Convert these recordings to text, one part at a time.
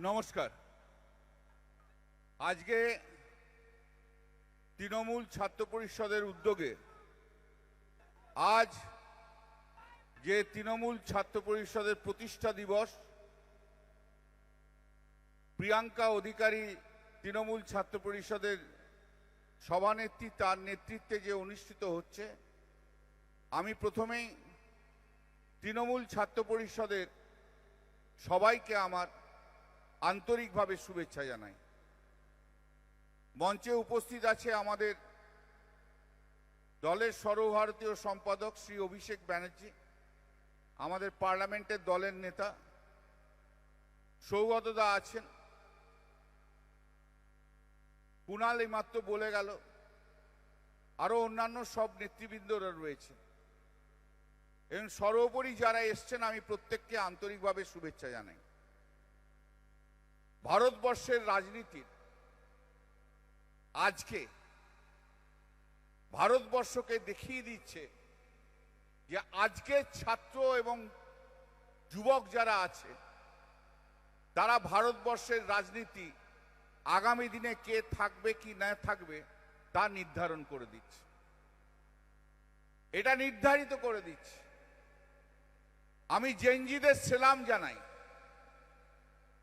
নমস্কার। আজকে তৃণমূল ছাত্র পরিষদের উদ্যোগে আজ যে তৃণমূল ছাত্র পরিষদের প্রতিষ্ঠা দিবস, প্রিয়াঙ্কা অধিকারী তৃণমূল ছাত্র পরিষদের সভানেত্রী, তার নেতৃত্বে যে অনুষ্ঠিত হচ্ছে, আমি প্রথমেই তৃণমূল ছাত্র পরিষদের সবাইকে আমার আন্তরিকভাবে শুভেচ্ছা জানাই। মঞ্চে উপস্থিত আছে আমাদের দলের সর্বভারতীয় সম্পাদক শ্রী অভিষেক ব্যানার্জি, আমাদের পার্লামেন্টের দলের নেতা সৌগতদা আছেন, কুণাল এইমাত্র বলে গেল, আরো অন্যান্য সব নেতৃবৃন্দরা রয়েছে এবং সর্বোপরি যারা এসছেন, আমি প্রত্যেককে আন্তরিকভাবে শুভেচ্ছা জানাই। ভারতবর্ষের রাজনীতির আজকে ভারতবর্ষকে দেখিয়ে দিচ্ছে যে আজকে ছাত্র এবং যুবক যারা আছে তারা ভারতবর্ষের রাজনীতি আগামী দিনে কে থাকবে কি না থাকবে তা নির্ধারণ করে দিচ্ছে, এটা নির্ধারিত করে দিচ্ছে। আমি জেনজিদের সেলাম জানাই,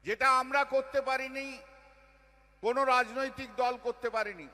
যেটা আমরা করতে পারিনি, কোনো রাজনৈতিক দল করতে পারেনি।